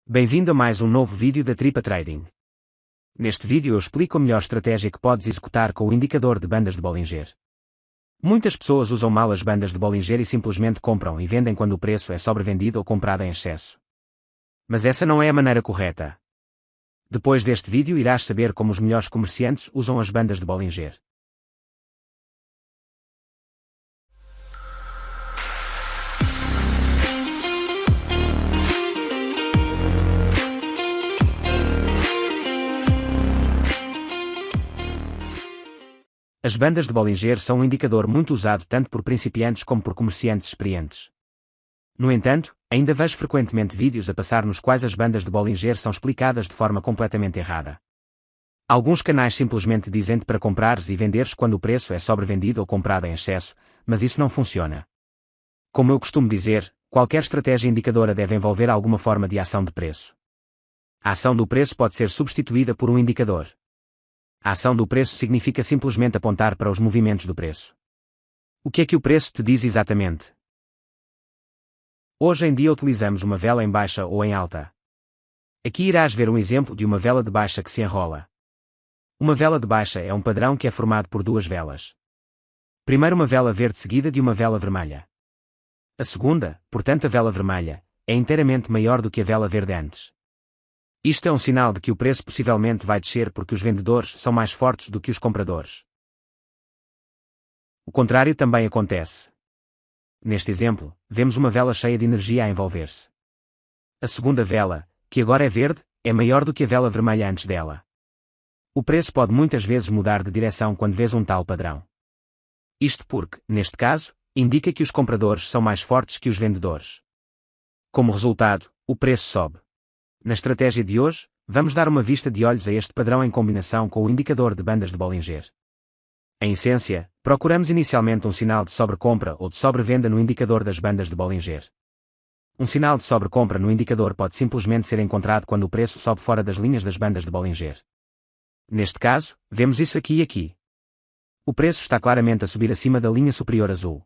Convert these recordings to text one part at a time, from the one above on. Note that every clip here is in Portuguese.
Bem-vindo a mais um novo vídeo da Tripa Trading. Neste vídeo eu explico a melhor estratégia que podes executar com o indicador de bandas de Bollinger. Muitas pessoas usam mal as bandas de Bollinger e simplesmente compram e vendem quando o preço é sobrevendido ou comprado em excesso. Mas essa não é a maneira correta. Depois deste vídeo irás saber como os melhores comerciantes usam as bandas de Bollinger. As bandas de Bollinger são um indicador muito usado tanto por principiantes como por comerciantes experientes. No entanto, ainda vejo frequentemente vídeos a passar nos quais as bandas de Bollinger são explicadas de forma completamente errada. Alguns canais simplesmente dizem-te para comprares e venderes quando o preço é sobrevendido ou comprado em excesso, mas isso não funciona. Como eu costumo dizer, qualquer estratégia indicadora deve envolver alguma forma de ação de preço. A ação do preço pode ser substituída por um indicador. A ação do preço significa simplesmente apontar para os movimentos do preço. O que é que o preço te diz exatamente? Hoje em dia utilizamos uma vela em baixa ou em alta. Aqui irás ver um exemplo de uma vela de baixa que se enrola. Uma vela de baixa é um padrão que é formado por duas velas. Primeiro uma vela verde seguida de uma vela vermelha. A segunda, portanto a vela vermelha, é inteiramente maior do que a vela verde antes. Isto é um sinal de que o preço possivelmente vai descer porque os vendedores são mais fortes do que os compradores. O contrário também acontece. Neste exemplo, vemos uma vela cheia de energia a envolver-se. A segunda vela, que agora é verde, é maior do que a vela vermelha antes dela. O preço pode muitas vezes mudar de direção quando vês um tal padrão. Isto porque, neste caso, indica que os compradores são mais fortes que os vendedores. Como resultado, o preço sobe. Na estratégia de hoje, vamos dar uma vista de olhos a este padrão em combinação com o indicador de bandas de Bollinger. Em essência, procuramos inicialmente um sinal de sobrecompra ou de sobrevenda no indicador das bandas de Bollinger. Um sinal de sobrecompra no indicador pode simplesmente ser encontrado quando o preço sobe fora das linhas das bandas de Bollinger. Neste caso, vemos isso aqui e aqui. O preço está claramente a subir acima da linha superior azul.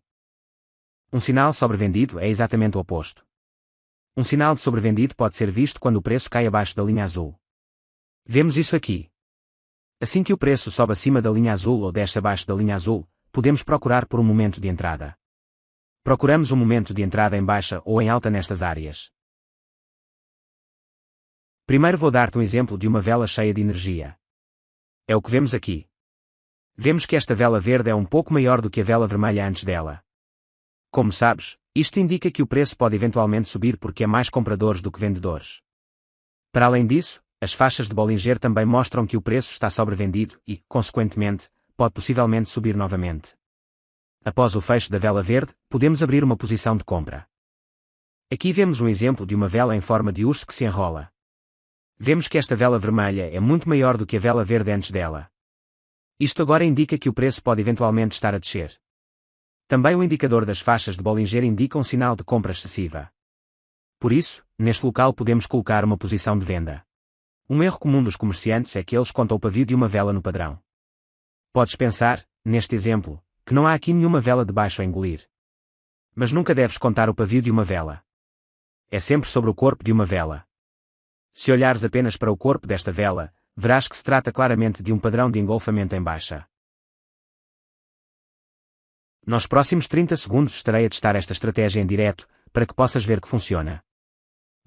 Um sinal sobrevendido é exatamente o oposto. Um sinal de sobrevendido pode ser visto quando o preço cai abaixo da linha azul. Vemos isso aqui. Assim que o preço sobe acima da linha azul ou desce abaixo da linha azul, podemos procurar por um momento de entrada. Procuramos um momento de entrada em baixa ou em alta nestas áreas. Primeiro vou dar-te um exemplo de uma vela cheia de energia. É o que vemos aqui. Vemos que esta vela verde é um pouco maior do que a vela vermelha antes dela. Como sabes, isto indica que o preço pode eventualmente subir porque há mais compradores do que vendedores. Para além disso, as faixas de Bollinger também mostram que o preço está sobrevendido e, consequentemente, pode possivelmente subir novamente. Após o fecho da vela verde, podemos abrir uma posição de compra. Aqui vemos um exemplo de uma vela em forma de urso que se enrola. Vemos que esta vela vermelha é muito maior do que a vela verde antes dela. Isto agora indica que o preço pode eventualmente estar a descer. Também o indicador das faixas de Bollinger indica um sinal de compra excessiva. Por isso, neste local podemos colocar uma posição de venda. Um erro comum dos comerciantes é que eles contam o pavio de uma vela no padrão. Podes pensar, neste exemplo, que não há aqui nenhuma vela de baixo a engolir. Mas nunca deves contar o pavio de uma vela. É sempre sobre o corpo de uma vela. Se olhares apenas para o corpo desta vela, verás que se trata claramente de um padrão de engolfamento em baixa. Nos próximos 30 segundos estarei a testar esta estratégia em direto, para que possas ver que funciona.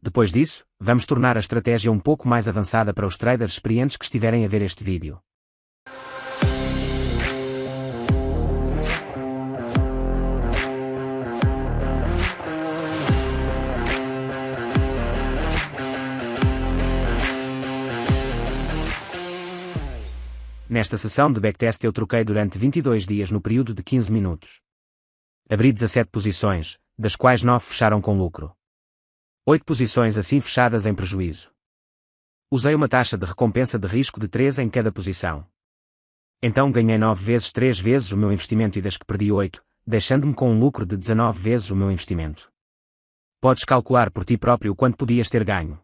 Depois disso, vamos tornar a estratégia um pouco mais avançada para os traders experientes que estiverem a ver este vídeo. Nesta sessão de backtest eu troquei durante 22 dias no período de 15 minutos. Abri 17 posições, das quais 9 fecharam com lucro. 8 posições assim fechadas em prejuízo. Usei uma taxa de recompensa de risco de 3 em cada posição. Então ganhei 9 vezes 3 vezes o meu investimento e das que perdi 8, deixando-me com um lucro de 19 vezes o meu investimento. Podes calcular por ti próprio quanto podias ter ganho.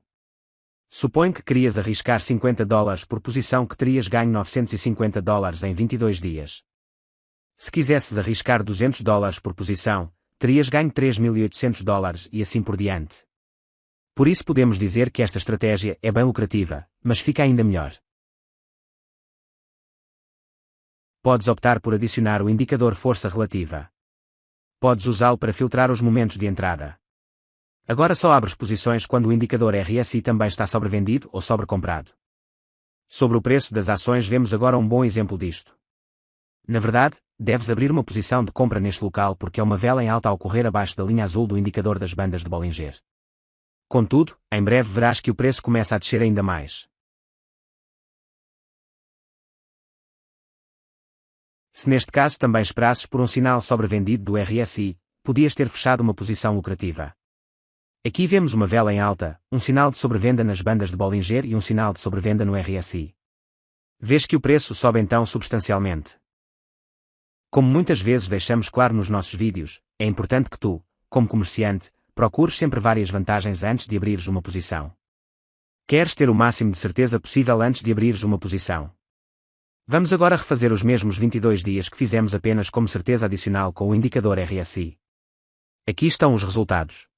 Suponho que querias arriscar $50 por posição que terias ganho $950 em 22 dias. Se quisesses arriscar $200 por posição, terias ganho $3.800 e assim por diante. Por isso podemos dizer que esta estratégia é bem lucrativa, mas fica ainda melhor. Podes optar por adicionar o indicador força relativa. Podes usá-lo para filtrar os momentos de entrada. Agora só abres posições quando o indicador RSI também está sobrevendido ou sobrecomprado. Sobre o preço das ações vemos agora um bom exemplo disto. Na verdade, deves abrir uma posição de compra neste local porque é uma vela em alta ao correr abaixo da linha azul do indicador das bandas de Bollinger. Contudo, em breve verás que o preço começa a descer ainda mais. Se neste caso também esperasses por um sinal sobrevendido do RSI, podias ter fechado uma posição lucrativa. Aqui vemos uma vela em alta, um sinal de sobrevenda nas bandas de Bollinger e um sinal de sobrevenda no RSI. Vês que o preço sobe então substancialmente. Como muitas vezes deixamos claro nos nossos vídeos, é importante que tu, como comerciante, procures sempre várias vantagens antes de abrires uma posição. Queres ter o máximo de certeza possível antes de abrires uma posição. Vamos agora refazer os mesmos 22 dias que fizemos apenas como certeza adicional com o indicador RSI. Aqui estão os resultados.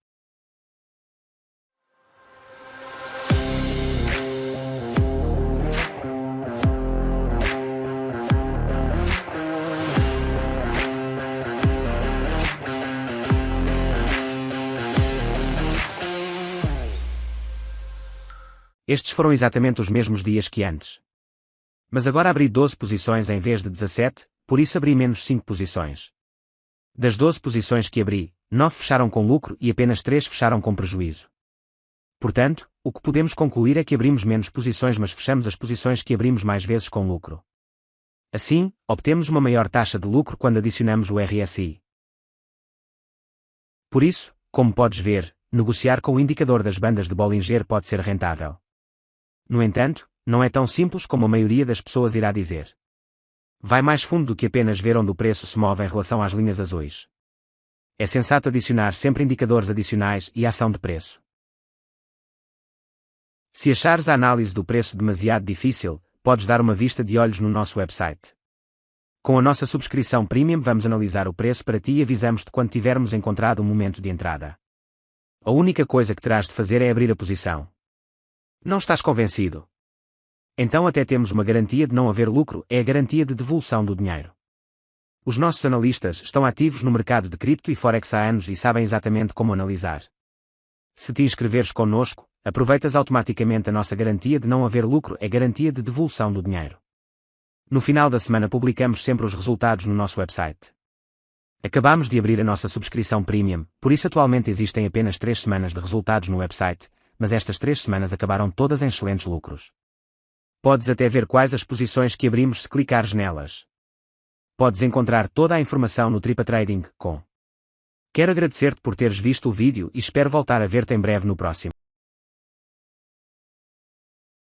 Estes foram exatamente os mesmos dias que antes. Mas agora abri 12 posições em vez de 17, por isso abri menos 5 posições. Das 12 posições que abri, 9 fecharam com lucro e apenas 3 fecharam com prejuízo. Portanto, o que podemos concluir é que abrimos menos posições mas fechamos as posições que abrimos mais vezes com lucro. Assim, obtemos uma maior taxa de lucro quando adicionamos o RSI. Por isso, como podes ver, negociar com o indicador das bandas de Bollinger pode ser rentável. No entanto, não é tão simples como a maioria das pessoas irá dizer. Vai mais fundo do que apenas ver onde o preço se move em relação às linhas azuis. É sensato adicionar sempre indicadores adicionais e ação de preço. Se achares a análise do preço demasiado difícil, podes dar uma vista de olhos no nosso website. Com a nossa subscrição Premium vamos analisar o preço para ti e avisamos-te quando tivermos encontrado o momento de entrada. A única coisa que terás de fazer é abrir a posição. Não estás convencido? Então até temos uma garantia de não haver lucro, é a garantia de devolução do dinheiro. Os nossos analistas estão ativos no mercado de cripto e forex há anos e sabem exatamente como analisar. Se te inscreveres connosco, aproveitas automaticamente a nossa garantia de não haver lucro, é garantia de devolução do dinheiro. No final da semana publicamos sempre os resultados no nosso website. Acabamos de abrir a nossa subscrição Premium, por isso atualmente existem apenas 3 semanas de resultados no website, mas estas 3 semanas acabaram todas em excelentes lucros. Podes até ver quais as posições que abrimos se clicares nelas. Podes encontrar toda a informação no TripaTrading.com. Quero agradecer-te por teres visto o vídeo e espero voltar a ver-te em breve no próximo.